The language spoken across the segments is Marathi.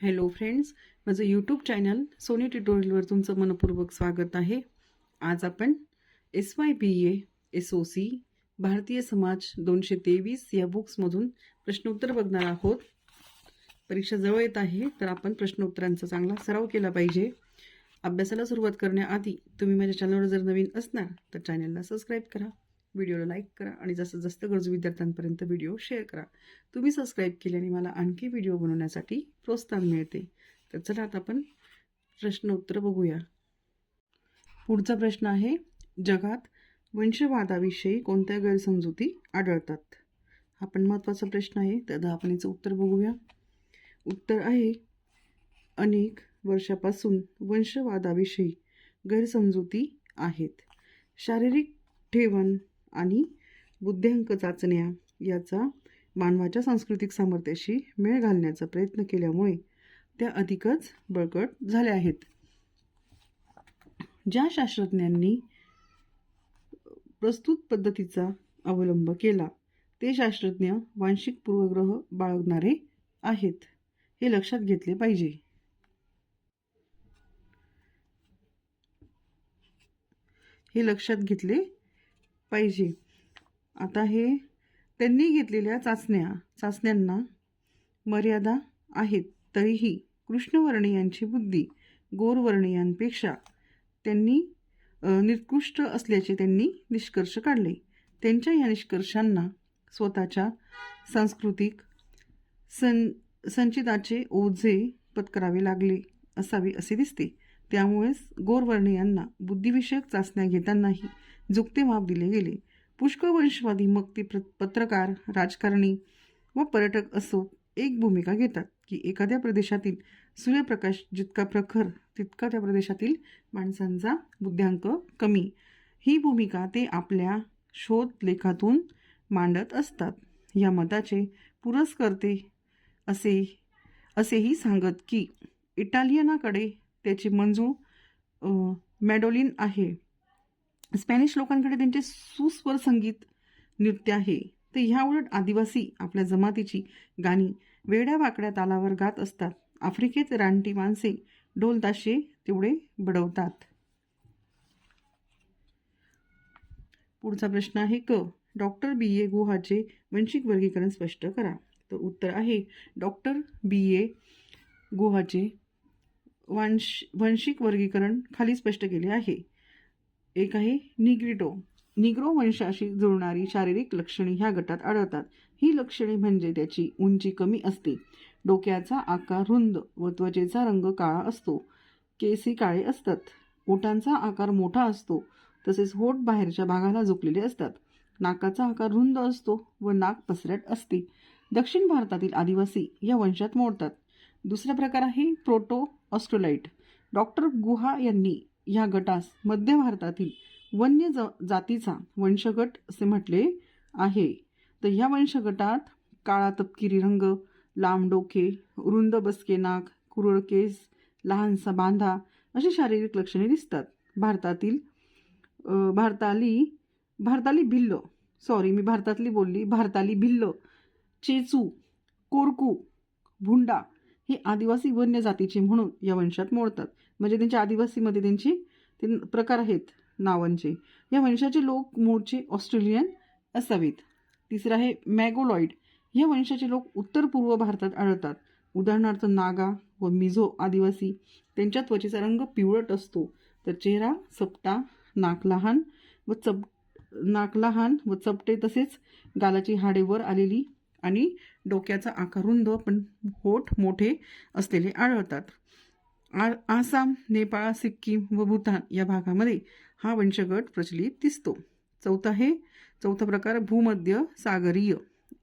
हॅलो फ्रेंड्स, माझं यूट्यूब चॅनल सोनी ट्युटोरियलवर तुमचं मनपूर्वक स्वागत आहे. आज आपण SYBA SOC भारतीय समाज 223 या बुक्समधून प्रश्नोत्तर बघणार आहोत. परीक्षा जवळ येत आहे, तर आपण प्रश्नोत्तरांचा चांगला सराव केला पाहिजे. अभ्यासाला सुरुवात करण्याआधी तुम्ही माझ्या चॅनलवर जर नवीन असणार तर चॅनलला सबस्क्राईब करा, व्हिडिओला लाईक करा आणि जास्तीत जास्त गरजू विद्यार्थ्यांपर्यंत व्हिडिओ शेअर करा. तुम्ही सबस्क्राईब केल्याने मला आणखी व्हिडिओ बनवण्यासाठी प्रोत्साहन मिळते. तर चला आता आपण प्रश्नोत्तर बघूया. पुढचा प्रश्न आहे, जगात वंशवादाविषयी कोणत्या गैरसमजुती आढळतात? हा पण महत्त्वाचा प्रश्न आहे, तर आपण याचं उत्तर बघूया. उत्तर आहे, अनेक वर्षापासून वंशवादाविषयी गैरसमजुती आहेत. शारीरिक ठेवण आणि बुद्ध्यांक चाचण्या याचा मानवाच्या सांस्कृतिक सामर्थ्याशी मेळ घालण्याचा प्रयत्न केल्यामुळे त्या अधिकच बळकट झाल्या आहेत. ज्या शास्त्रज्ञांनी प्रस्तुत पद्धतीचा अवलंब केला ते शास्त्रज्ञ वांशिक पूर्वग्रह बाळगणारे आहेत, हे लक्षात घेतले पाहिजे. आता त्यांनी घेतलेल्या चाचण्यांना मर्यादा आहेत, तरीही कृष्णवर्णीयांची बुद्धी गोरवर्णीयांपेक्षा त्यांनी निकृष्ट असल्याचे त्यांनी निष्कर्ष काढले. त्यांच्या या निष्कर्षांना स्वतःच्या सांस्कृतिक संचिताचे ओझे पत्करावे लागले असावे असे दिसते. त्यामुळेच गोरवर्णीयांना बुद्धिविषयक चाचण्या घेतानाही जुक्ते माप दिले गेले. पुष्कळ वंशवादी, मग ते पत्रकार, राजकारणी व पर्यटक असो, एक भूमिका घेतात की एखाद्या प्रदेशातील सूर्यप्रकाश जितका प्रखर तितका त्या प्रदेशातील माणसांचा बुद्ध्यांक कमी. ही भूमिका ते आपल्या शोध लेखातून मांडत असतात. या मताचे पुरस्कर्ते असेही सांगत की इटालियनाकडे त्याचे मंजूळ मॅडोलिन आहे, स्पॅनिश लोकांकडे त्यांचे सुस्वर संगीत नृत्य आहे, तर ह्या उलट आदिवासी आपल्या जमातीची गाणी वेड्या वाकड्या तालावर गात असतात. आफ्रिकेत रानटी माणसे ढोल ताशे तेवढे बडवतात. पुढचा प्रश्न आहे, डॉक्टर BA गुहाचे वंशिक वर्गीकरण स्पष्ट करा. तर उत्तर आहे, डॉक्टर BA गुहाचे वंशिक वर्गीकरण खाली स्पष्ट केले आहे. एक आहे निग्रो वंशाशी जुळणारी शारीरिक लक्षणे ह्या गटात आढळतात. ही लक्षणे म्हणजे त्याची उंची कमी असते, डोक्याचा आकार रुंद व त्वचेचा रंग काळा असतो, केसी काळे असतात, ओठांचा आकार मोठा असतो, तसेच होठ बाहेरच्या भागाला झुकलेले असतात, नाकाचा आकार रुंद असतो व नाक पसरट असते. दक्षिण भारतातील आदिवासी या वंशात मोडतात. दुसरा प्रकार आहे प्रोटो ऑस्ट्रोलाइट. डॉक्टर गुहा यांनी या गटास मध्य भारतातील वन्य जातीचा वंशगट असे म्हटले आहे. तर ह्या वंशगटात काळा तपकिरी रंग, लांब डोके, रुंद बसके नाक, कुरळ केस, लहानसा बांधा अशी शारीरिक लक्षणे दिसतात. भारताली भिल्ल, चेचू, कोरकू, भुंडा हे आदिवासी वन्य जातीचे म्हणून या वंशात मोडतात. म्हणजे त्यांच्या आदिवासीमध्ये त्यांचे प्रकार आहेत नावांचे. या वंशाचे लोक मूळचे ऑस्ट्रेलियन असावेत. तिसरं आहे मॅगोलॉइड. या वंशाचे लोक उत्तर पूर्व भारतात आढळतात. उदाहरणार्थ नागा व मिझो आदिवासी. त्यांच्या त्वचेचा रंग पिवळट असतो, तर चेहरा सपटा, नाक लहान व चपटे, तसेच गालाची हाडे वर आलेली आणि डोक्याचा आकार रुंद पण होठ मोठे असलेले आढळतात. आसाम, नेपाळ, सिक्कीम व भूतान या भागामध्ये हा वंशगट प्रचलित दिसतो. चौथा प्रकार भूमध्य सागरीय.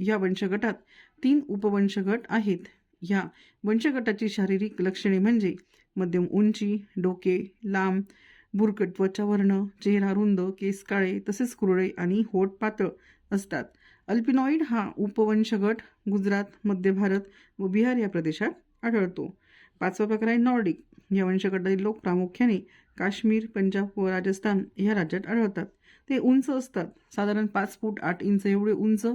या वंशगटात 3 उपवंशगट आहेत. या वंशगटाची शारीरिक लक्षणे म्हणजे मध्यम उंची, डोके लांब, बुरकट त्वचा वर्ण, चेहरा रुंद, केस काळे, तसेच कुरळे आणि होठ पातळ असतात. अल्पिनॉइड हा उपवंशगट गुजरात, मध्य भारत व बिहार या प्रदेशात आढळतो. 5वा प्रकार आहे नॉर्डिक. या वंशगटातील लोक प्रामुख्याने काश्मीर, पंजाब व राजस्थान या राज्यात आढळतात. ते उंच असतात, साधारण 5 फूट 8 इंच एवढे उंच,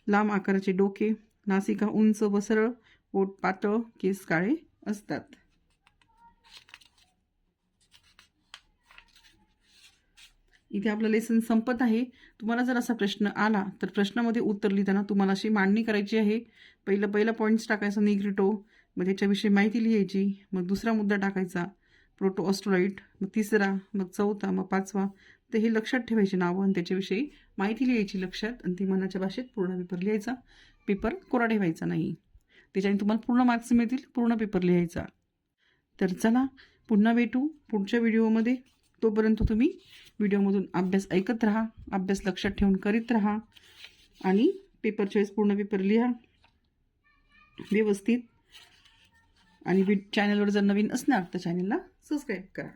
लांब आकाराचे डोके, नासिका उंच व सरळ, पोट पातळ, केस काळे असतात. इथे आपलं लेसन संपत आहे. तुम्हाला जर असा प्रश्न आला तर प्रश्नामध्ये उत्तर लिहिताना तुम्हाला अशी मांडणी करायची आहे. पहिला पॉईंट्स टाकायचा निग्रिटो, मग त्याच्याविषयी माहिती लिहायची, मग दुसरा मुद्दा टाकायचा प्रोटो ऑस्ट्रोलाइट, मग तिसरा, मग चौथा, मग पाचवा. तर हे लक्षात ठेवायचे नावं आणि त्याच्याविषयी माहिती लिहायची लक्षात, आणि ती मनाच्या भाषेत पूर्ण पेपर लिहायचा. पेपर कोरा ठेवायचा नाही. त्याच्याने तुम्हाला पूर्ण मार्क्स मिळतील, पूर्ण पेपर लिहायचा. तर चला पुन्हा भेटू पुढच्या व्हिडिओमध्ये. तोपर्यंत तुम्ही व्हिडिओमधून अभ्यास ऐकत राहा, अभ्यास लक्षात ठेवून करीत राहा, आणि पेपरच्या वेळेस पूर्ण पेपर लिहा व्यवस्थित. आणि चॅनलवर जर नवीन असणार तर चॅनलला सबस्क्राईब करा.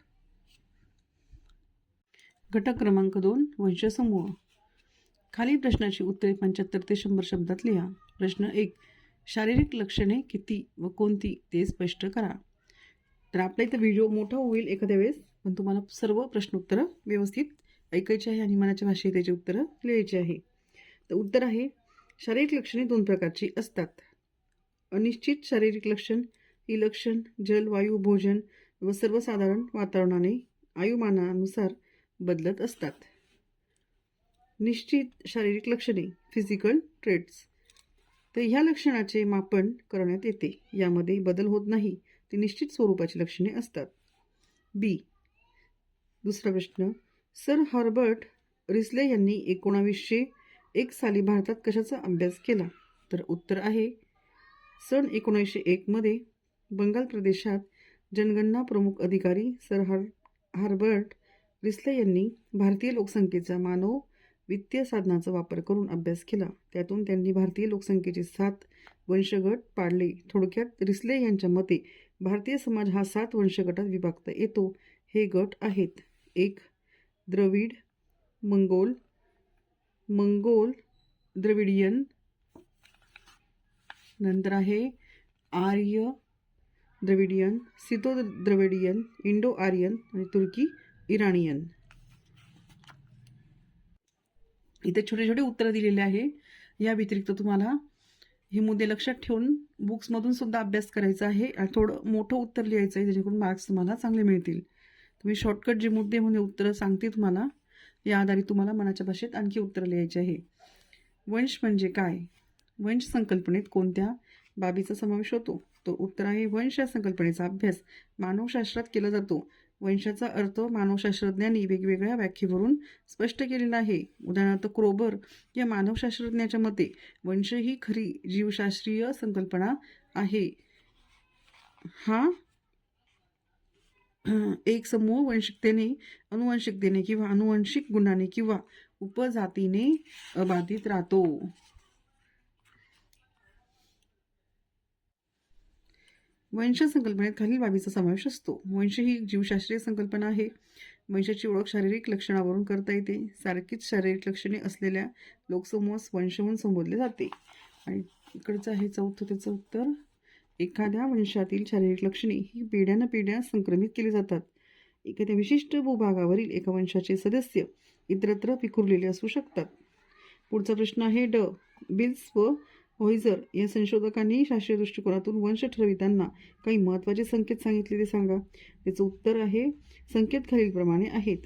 घटक क्रमांक 2 वंशसमूह. खालील प्रश्नाची उत्तरे 75 ते 100 शब्दात लिहा. प्रश्न 1. शारीरिक लक्षणे किती व कोणती ते स्पष्ट करा. तर आपल्या इथं व्हिडिओ मोठा होईल एखाद्या वेळेस, पण तुम्हाला सर्व प्रश्नोत्तरं व्यवस्थित ऐकायची आहे आणि मनाच्या भाषेत त्याची उत्तरं लिहायची आहे. तर उत्तर आहे, शारीरिक लक्षणे 2 प्रकारची असतात. अनिश्चित शारीरिक लक्षण ही लक्षण जल, वायू, भोजन व सर्वसाधारण वातावरणाने आयुमानानुसार बदलत असतात. निश्चित शारीरिक लक्षणे फिजिकल ट्रेट्स. तर ह्या लक्षणाचे मापन करण्यात येते, यामध्ये बदल होत नाही, ती निश्चित स्वरूपाची लक्षणे असतात. बी. दुसरा प्रश्न, सर हॉर्बर्ट रिस्ले यांनी 1901 साली भारतात कशाचा अभ्यास केला. तर उत्तर आहे, सन 1901 मध्ये बंगाल प्रदेशात जनगणना प्रमुख अधिकारी सर हॉर्बर्ट रिस्ले यांनी भारतीय लोकसंख्येचा मानव वित्तीय साधनाचा वापर करून अभ्यास केला. त्यातून त्यांनी भारतीय लोकसंख्येचे 7 वंशगट पाडले. थोडक्यात रिस्ले यांच्या मते भारतीय समाज हा 7 वंशगटात विभागता येतो. हे गट आहेत: 1. द्रविड, मंगोल द्रविडियन, नंतर आहे आर्य द्रविडियन, सितो द्रविडियन, इंडो आर्यन आणि तुर्की इराणियन. इथे छोटे छोटे उत्तरं दिलेले आहे. या व्यतिरिक्त तुम्हाला हे मुद्दे लक्षात ठेवून बुक्समधून सुद्धा अभ्यास करायचा आहे आणि थोडं मोठं उत्तर लिहायचं आहे, जेणेकरून मार्क्स तुम्हाला चांगले मिळतील. तुम्ही शॉर्टकट जे मुद्दे म्हणजे उत्तरं सांगते तुम्हाला, या आधारित तुम्हाला मनाच्या भाषेत आणखी उत्तरं लिहायचे आहे. वंश म्हणजे काय? वंश संकल्पनेत कोणत्या बाबीचा समावेश होतो? तर उत्तर आहे, वंश या संकल्पनेचा अभ्यास मानवशास्त्रात केला जातो. वंशाचा अर्थ मानवशास्त्रज्ञांनी वेगवेगळ्या व्याख्येवरून स्पष्ट केलेला आहे. उदाहरणार्थ क्रोबर या मानवशास्त्रज्ञाच्या मते वंश ही खरी जीवशास्त्रीय संकल्पना आहे. हा एक समूह वंशिकतेने, अनुवंशिकतेने किंवा अनुवंशिक गुणाने किंवा उपजातीने बाधित राहतो. वंश संकल्पनेत खालील बाबीचा समावेश असतो. वंश ही जीवशास्त्रीय संकल्पना आहे. वंशाची ओळख शारीरिक लक्षणावरून करता येते. सारखीच शारीरिक लक्षणे असलेल्या लोकसमूहास वंश म्हणून संबोधले जाते. आणि इकडचं आहे चौथं त्याचं उत्तर, एखाद्या वंशातील शारीरिक लक्षणे ही पिढ्यानपिढ्या संक्रमित केली जातात. एखाद्या विशिष्ट भूभागावरील एका वंशाचे सदस्य इतरत्र विखुरलेले असू शकतात. पुढचा प्रश्न आहे ड. बिल्स व व्हॉइजर या संशोधकांनी शास्त्रीय दृष्टिकोनातून वंश ठरविताना काही महत्त्वाचे संकेत सांगितले ते सांगा. त्याचं उत्तर आहे, संकेत खालीलप्रमाणे आहेत.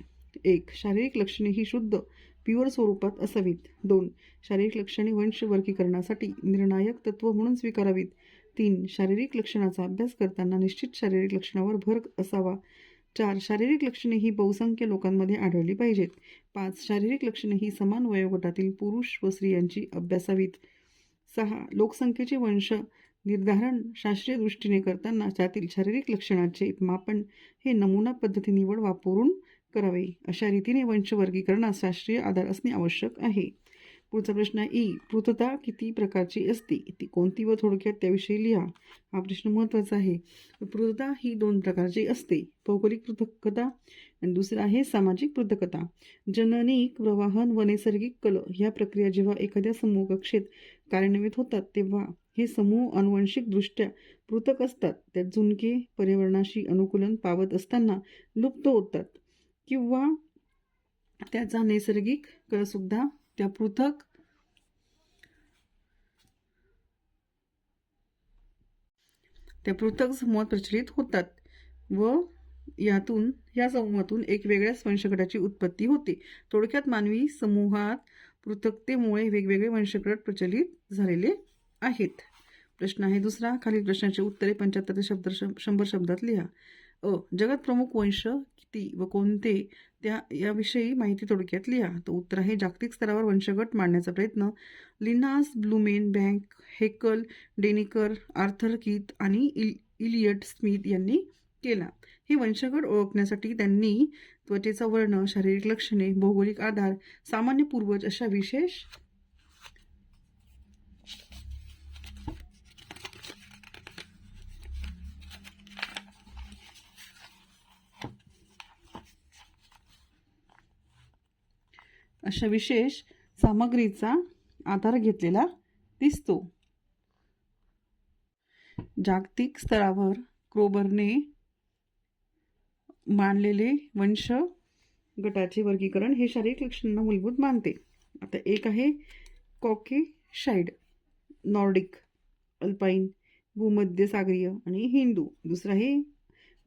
1. शारीरिक लक्षणे ही शुद्ध प्युअर स्वरूपात असावीत. 2. शारीरिक लक्षणे वंश वर्गीकरणासाठी निर्णायक तत्व म्हणून स्वीकारावीत. 3. शारीरिक लक्षणाचा अभ्यास करताना निश्चित शारीरिक लक्षणावर भर असावा. 4. शारीरिक लक्षणे ही बहुसंख्य लोकांमध्ये आढळली पाहिजेत. 5. शारीरिक लक्षणे ही समान वयोगटातील पुरुष व स्त्रियांची अभ्यासावीत. 6. लोकसंख्येचे वंश निर्धारण शास्त्रीय दृष्टीने करताना त्यातील शारीरिक लक्षणाचे मापन हे नमुना पद्धती निवड वापरून करावे. अशा रीतीने वंश वर्गीकरणास शास्त्रीय आधार असणे आवश्यक आहे. पुढचा प्रश्न आहे ई. पृथकता किती प्रकारची असते? ती कोणती व थोडक्यात त्याविषयी लिहा. हा प्रश्न महत्त्वाचा आहे. पृथकता ही 2 प्रकारची असते. भौगोलिक पृथकता आणि दुसरं आहे सामाजिक पृथकता. जननिक प्रवाहन व नैसर्गिक कल ह्या प्रक्रिया जेव्हा एखाद्या समूह कक्षेत कार्यान्वित होतात तेव्हा हे समूह अनुवंशिकदृष्ट्या पृथक असतात. त्यात झुणके पर्यावरणाशी अनुकूलन पावत असताना लुप्त होतात किंवा त्याचा नैसर्गिक कलसुद्धा त्या पृथक त्या पृथक समूहात प्रचलित होतात व या समूहातून एक वेगळ्याच वंशगटाची उत्पत्ती होते. थोडक्यात मानवी समूहात पृथकतेमुळे वेगवेगळे वंशगट प्रचलित झालेले आहेत. प्रश्न आहे दुसरा. खालील प्रश्नाची उत्तरे 75 ते 100 शब्दात लिहा. जगात प्रमुख वंश किती व कोणते याविषयी माहिती थोडक्यात लिहा. तर उत्तर आहे जागतिक स्तरावर वंशगट मांडण्याचा प्रयत्न लिनास ब्लूमेन बँक, हेकल, डेनिकर, आर्थर कीथ आणि इलियट स्मिथ यांनी केला. हे वंशगट ओळखण्यासाठी त्यांनी त्वचेचा वर्ण, शारीरिक लक्षणे, भौगोलिक आधार, सामान्य पूर्वज अशा विशेष सामग्रीचा आधार घेतलेला दिसतो. जागतिक स्तरावर क्रोबरने मांडलेले वंश गटाचे वर्गीकरण हे शारीरिक लक्षणांना मूलभूत मानते. आता एक आहे कॉकेशाइड, नॉर्डिक, अल्पाईन, भूमध्य सागरीय आणि हिंदू. दुसरा आहे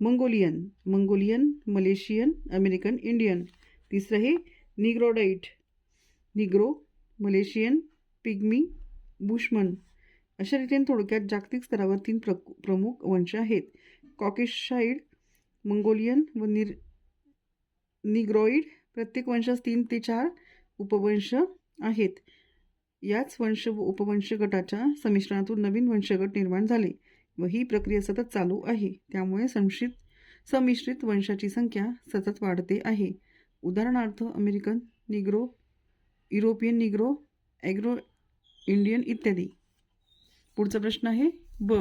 मंगोलियन, मलेशियन, अमेरिकन इंडियन. तिसरं आहे निग्रोडाइट, निग्रो, मलेशियन, पिग्मी, बुशमन. अशा रीतीने थोडक्यात जागतिक स्तरावर 3 प्रमुख वंश आहेत. कॉकेशाइड, मंगोलियन व निग्रोइड. प्रत्येक वंशास 3 ते 4 उपवंश आहेत. याच वंश व उपवंश गटाच्या संमिश्रणातून नवीन वंशगट निर्माण झाले व ही प्रक्रिया सतत चालू आहे. त्यामुळे संमिश्रित वंशाची संख्या सतत वाढते आहे. उदाहरणार्थ American Negro, European Negro, agro Indian इत्यादी. पुढचा प्रश्न आहे ब.